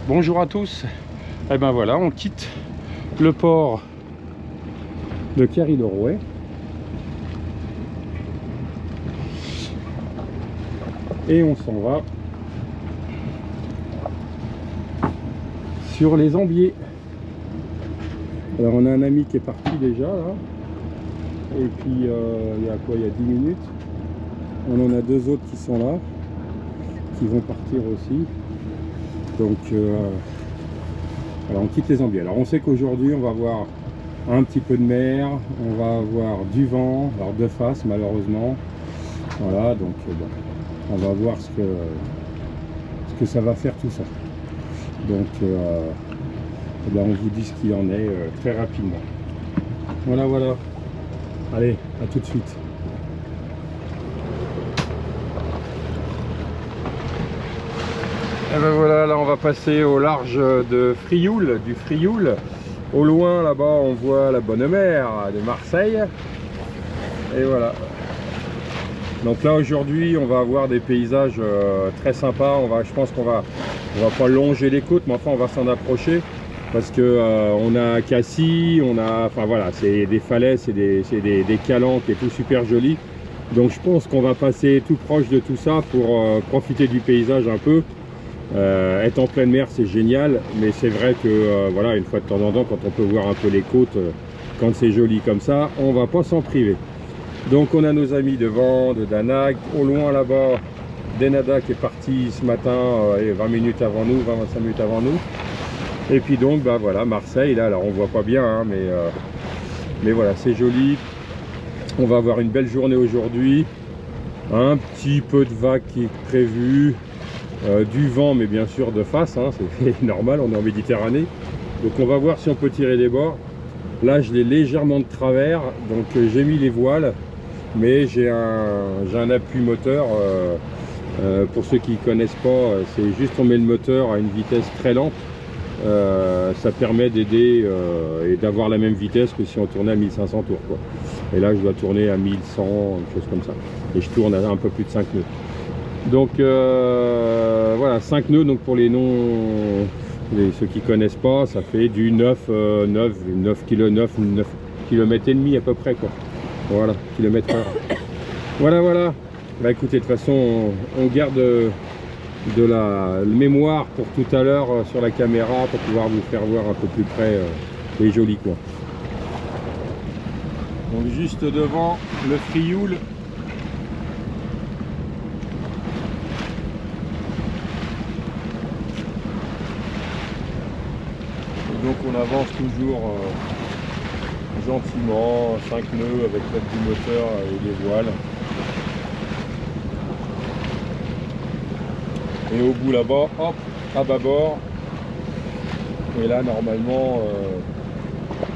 Bonjour à tous. Et ben voilà, on quitte le port de Kerry-le-Rouet. Et on s'en va sur les Ambiers. Alors on a un ami qui est parti déjà là. Et puis il y a quoi, il y a 10 minutes. On en a deux autres qui sont là, qui vont partir aussi. Donc alors on quitte les Ambiers. Alors on sait qu'aujourd'hui on va avoir un petit peu de mer, on va avoir du vent, alors de face malheureusement. Voilà, donc bon, on va voir ce que ça va faire tout ça. Donc eh bien, on vous dit ce qu'il en est très rapidement. Voilà, voilà. Allez, à tout de suite. Et ben voilà, là on va passer au large de Frioul, du Frioul. Au loin là-bas on voit la bonne mer de Marseille. Et voilà. Donc là aujourd'hui on va avoir des paysages très sympas. Je pense qu'on va pas longer les côtes, mais enfin on va s'en approcher. Parce que on a Cassis, on a, enfin voilà, c'est des falaises, c'est des calanques et tout super joli. Donc je pense qu'on va passer tout proche de tout ça pour profiter du paysage un peu. Être en pleine mer c'est génial, mais c'est vrai que voilà, une fois de temps en temps quand on peut voir un peu les côtes, quand c'est joli comme ça, on va pas s'en priver. Donc on a nos amis devant, de Danag, au loin là-bas, Denada qui est parti ce matin 20 minutes avant nous, 25 minutes avant nous. Et puis donc bah voilà, Marseille là, alors on voit pas bien hein, mais voilà, c'est joli. On va avoir une belle journée aujourd'hui, un petit peu de vague qui est prévu. Du vent, mais bien sûr de face, hein, c'est normal, on est en Méditerranée. Donc on va voir si on peut tirer des bords. Là je l'ai légèrement de travers, donc j'ai mis les voiles, mais j'ai un appui moteur. Pour ceux qui ne connaissent pas, c'est juste on met le moteur à une vitesse très lente. Ça permet d'aider et d'avoir la même vitesse que si on tournait à 1500 tours quoi. Et là je dois tourner à 1100, une chose comme ça. Et je tourne à un peu plus de 5 nœuds. Donc voilà, 5 nœuds, donc pour les ceux qui connaissent pas, ça fait du 9 km et demi à peu près quoi. Voilà, km/h. Voilà. Bah écoutez, de toute façon, on garde de la mémoire pour tout à l'heure sur la caméra pour pouvoir vous faire voir un peu plus près les jolis quoi. Donc juste devant le Frioul. Donc on avance toujours gentiment, 5 nœuds avec l'aide du moteur et les voiles. Et au bout là-bas, hop, à bâbord. Et là normalement,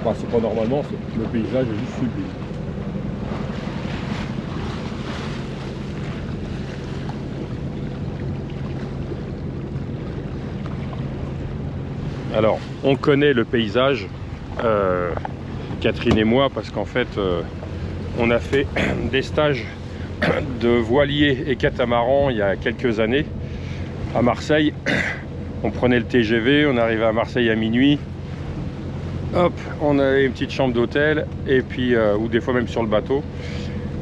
enfin c'est pas normalement, le paysage est juste sublime. Alors, on connaît le paysage, Catherine et moi, parce qu'en fait, on a fait des stages de voilier et catamaran il y a quelques années à Marseille. On prenait le TGV, on arrivait à Marseille à minuit. Hop, on avait une petite chambre d'hôtel, et puis ou des fois même sur le bateau.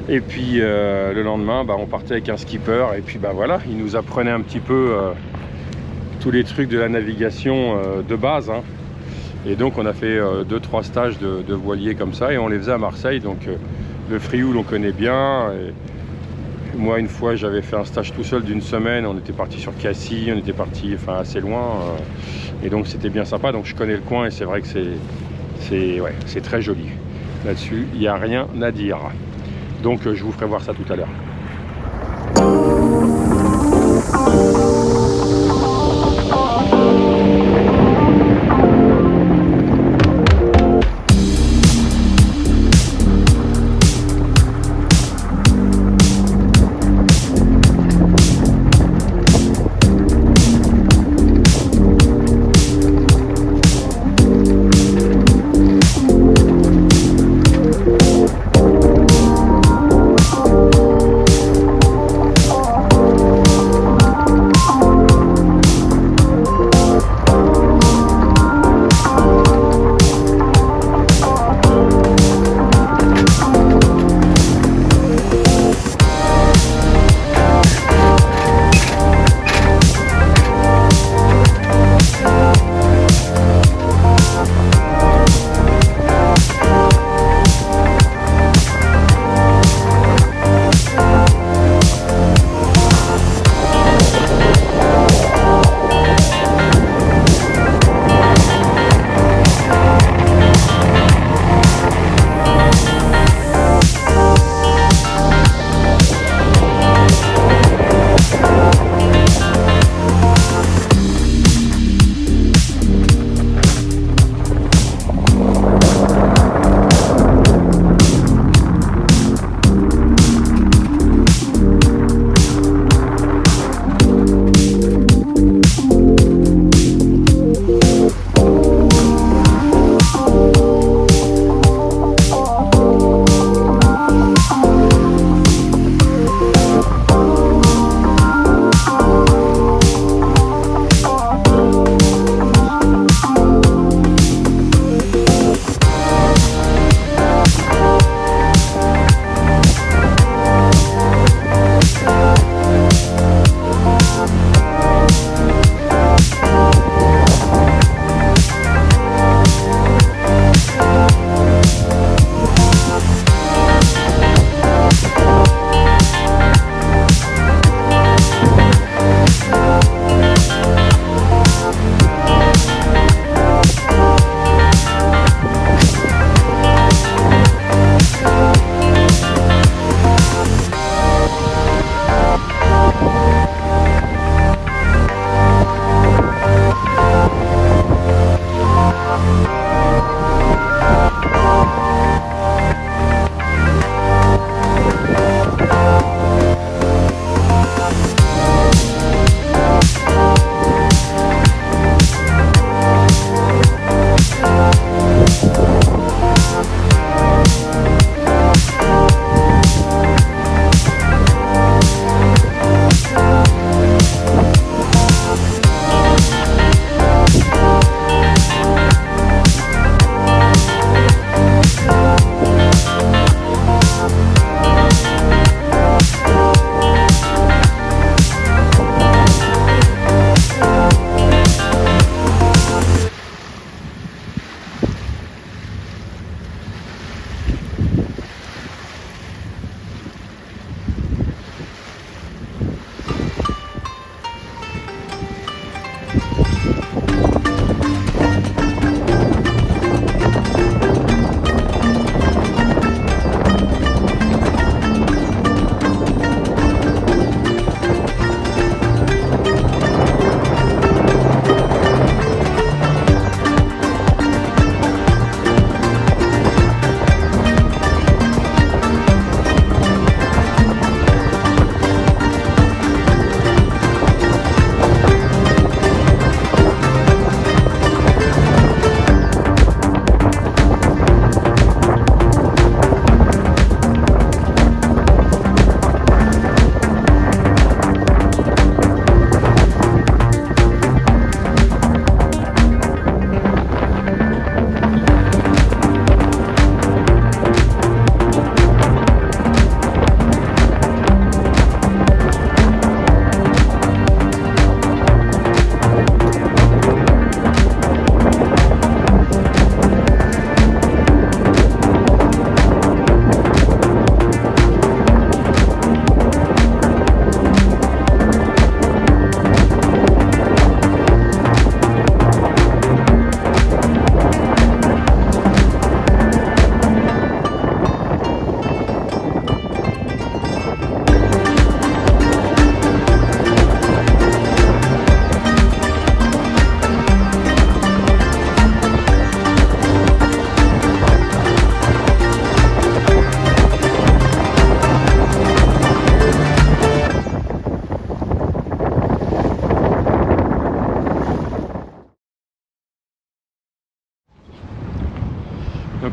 Et puis le lendemain, bah, on partait avec un skipper, et puis bah voilà, il nous apprenait un petit peu. Tous les trucs de la navigation de base hein. Et donc on a fait 2-3 stages de voilier comme ça et on les faisait à Marseille. Donc le Frioul on connaît bien et moi une fois j'avais fait un stage tout seul d'une semaine, on était parti sur Cassis, on était parti enfin assez loin et donc c'était bien sympa. Donc je connais le coin et c'est vrai que c'est très joli là-dessus, il n'y a rien à dire. Donc je vous ferai voir ça tout à l'heure.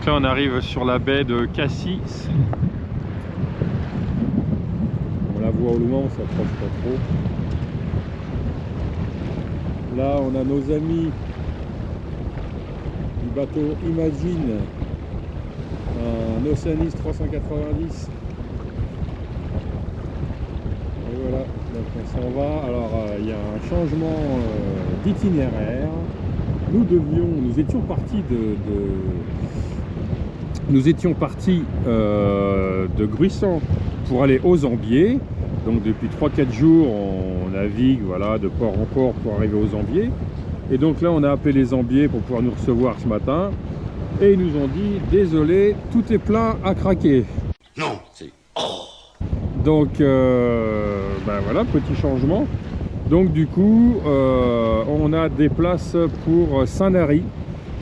Donc là on arrive sur la baie de Cassis. On la voit au loin, on s'approche pas trop. Là on a nos amis du bateau Imagine, un Oceanis 390. Et voilà, donc on s'en va. Alors il y a un changement d'itinéraire. Nous étions partis de Gruissan pour aller aux Ambiers. Donc depuis 3-4 jours on navigue, voilà, de port en port pour arriver aux Ambiers. Et donc là on a appelé les Ambiers pour pouvoir nous recevoir ce matin. Et ils nous ont dit désolé, tout est plein à craquer. Non, c'est... Donc ben voilà, petit changement. Donc du coup on a des places pour Saint-Nary.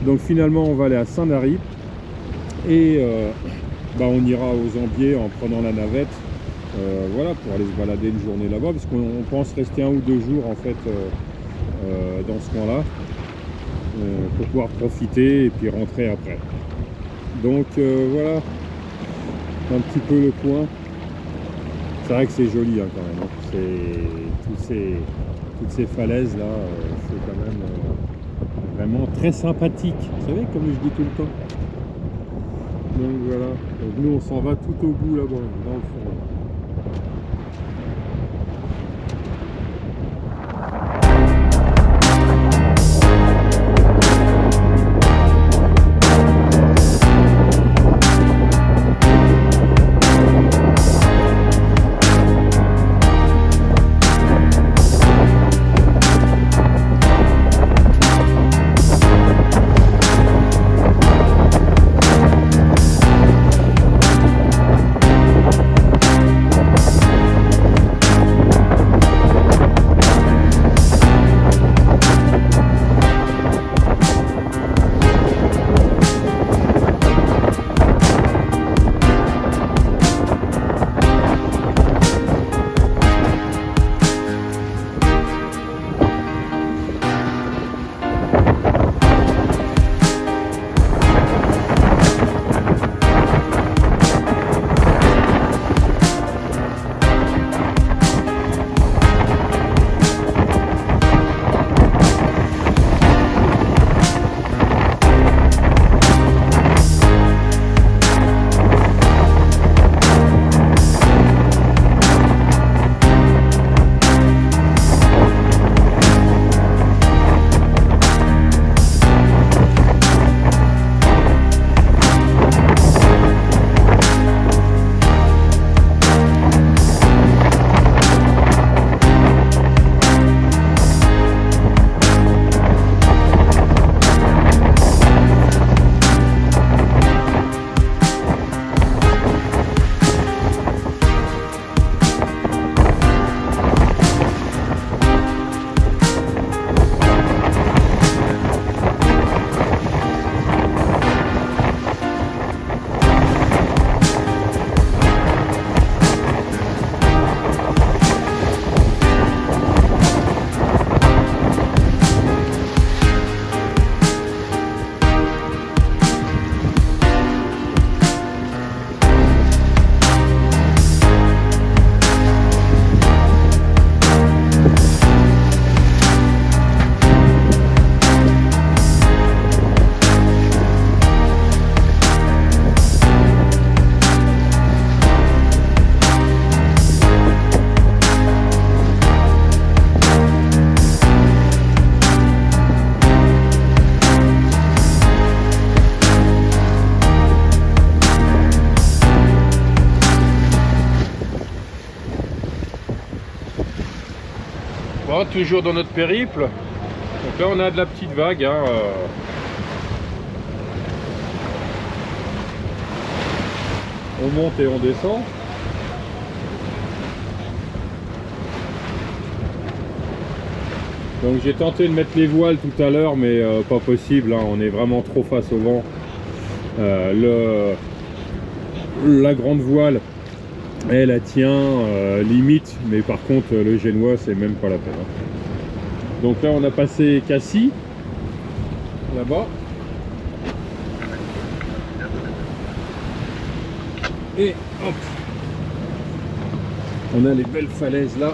Donc finalement on va aller à Saint-Nary. Et ben, on ira aux Ambiers en prenant la navette. Voilà, pour aller se balader une journée là-bas. Parce qu'on pense rester 1 ou 2 jours en fait dans ce coin-là. Pour pouvoir profiter et puis rentrer après. Donc voilà un petit peu le coin. C'est vrai que c'est joli hein, quand même. C'est toutes ces falaises là, c'est quand même vraiment très sympathique. Vous savez, comme je dis tout le temps. Donc voilà. Donc nous on s'en va tout au bout là-bas, dans le fond. Bon, toujours dans notre périple. Donc là on a de la petite vague hein, on monte et on descend. Donc j'ai tenté de mettre les voiles tout à l'heure mais pas possible hein, on est vraiment trop face au vent. La grande voile elle tient limite, mais par contre le génois c'est même pas la peine hein. Donc là on a passé Cassis là-bas. Et hop, on a les belles falaises là.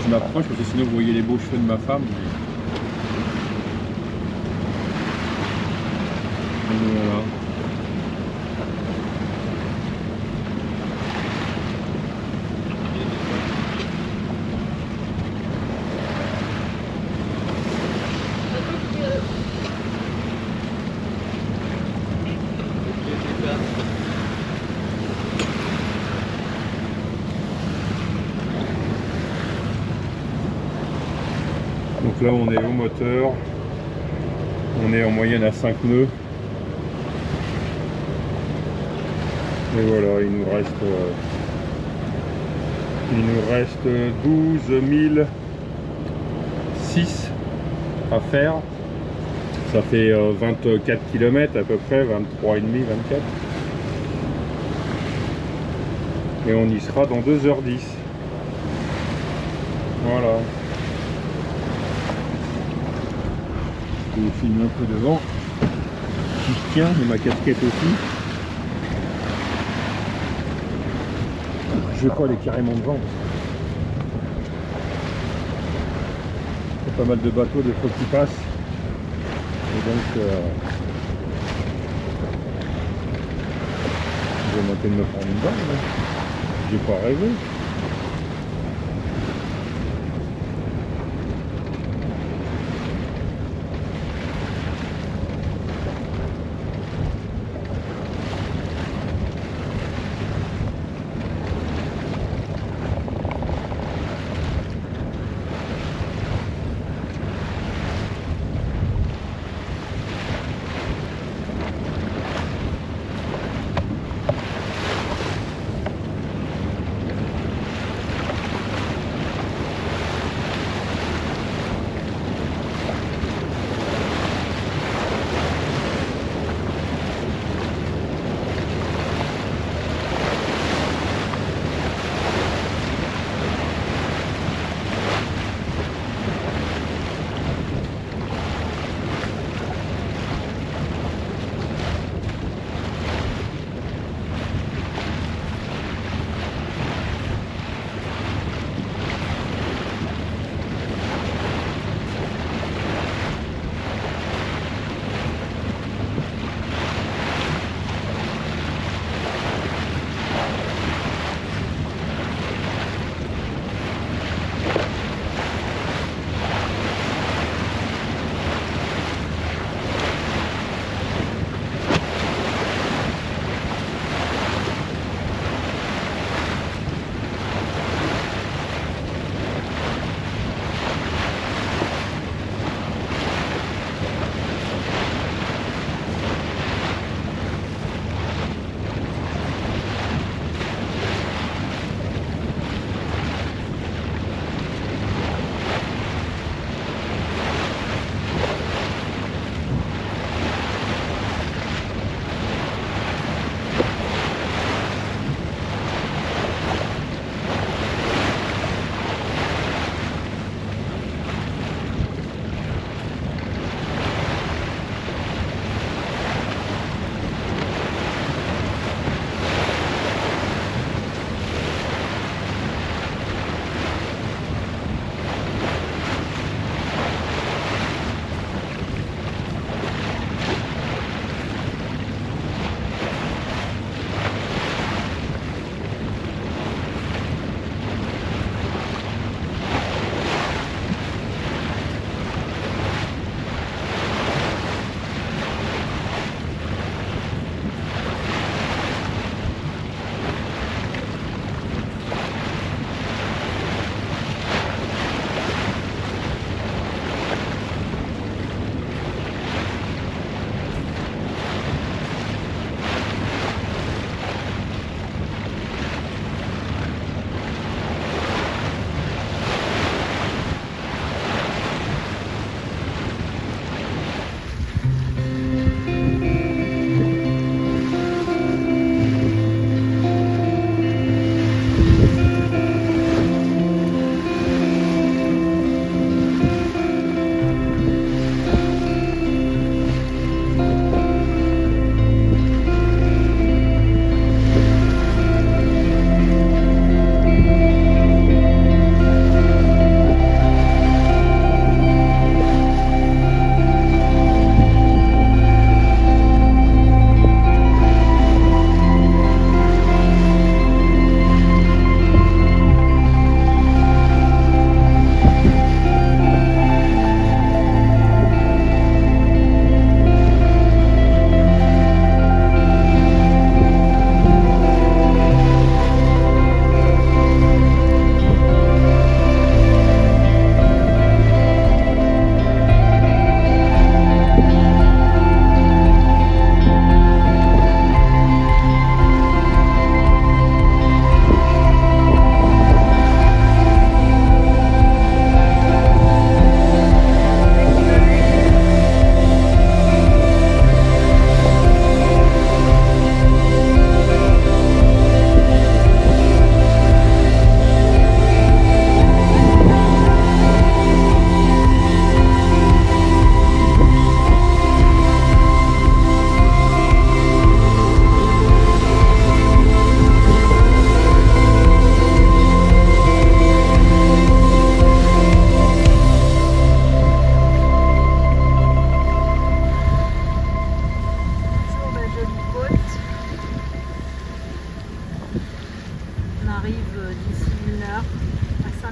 Je m'approche parce que sinon vous voyez les beaux cheveux de ma femme. Et voilà. Donc là on est au moteur, on est en moyenne à 5 nœuds. Et voilà, il nous reste 12 006 à faire. Ça fait 24 km à peu près, 23,5, 24. Et on y sera dans 2h10. Voilà. Je vais vous filmer un peu devant. Qui se tient, et ma casquette aussi. Je vais pas aller carrément devant. Il y a pas mal de bateaux des fois qui passent. Et donc je vais monter de me prendre une balle. J'ai pas rêvé.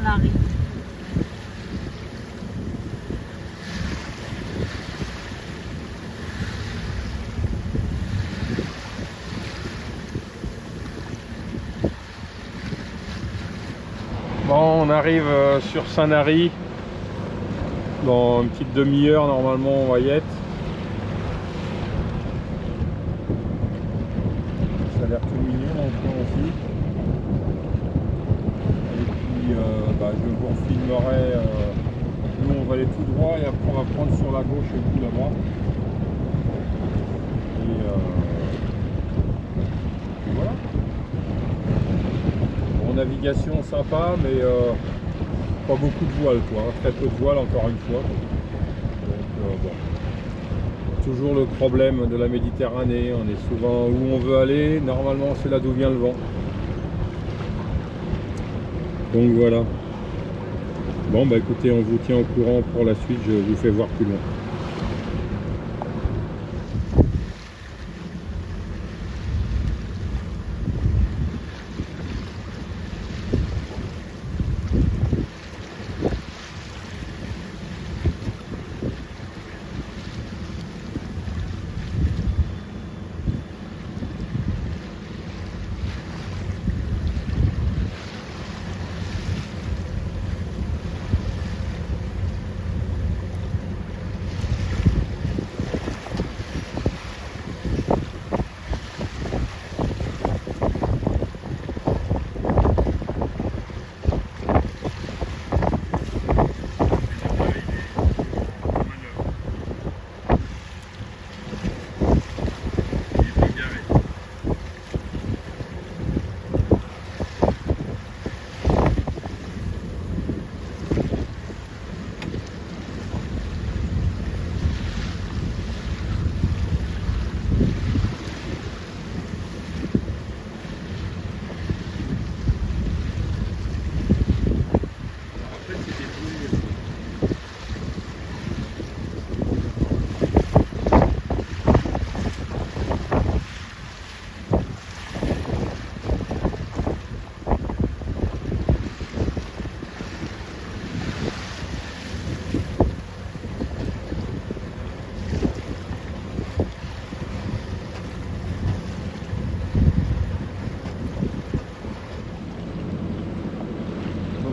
Sanary. Bon, on arrive sur Sanary. Dans une petite demi-heure, normalement, on va y être. Ça a l'air tout mignon dans le coin aussi. Et puis, je vous refilmerai. Nous, on va aller tout droit et après, on va prendre sur la gauche et tout là-bas. Et voilà. Bon, navigation sympa, mais pas beaucoup de voiles, quoi. Très peu de voiles, encore une fois. Donc, bon. Toujours le problème de la Méditerranée, on est souvent où on veut aller, normalement c'est là d'où vient le vent. Donc voilà. Bon bah écoutez, on vous tient au courant pour la suite, je vous fais voir plus loin.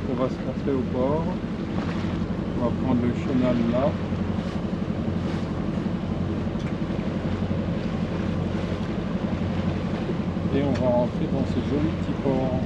On va se porter au port, on va prendre le chenal là. Et on va rentrer dans ce joli petit port.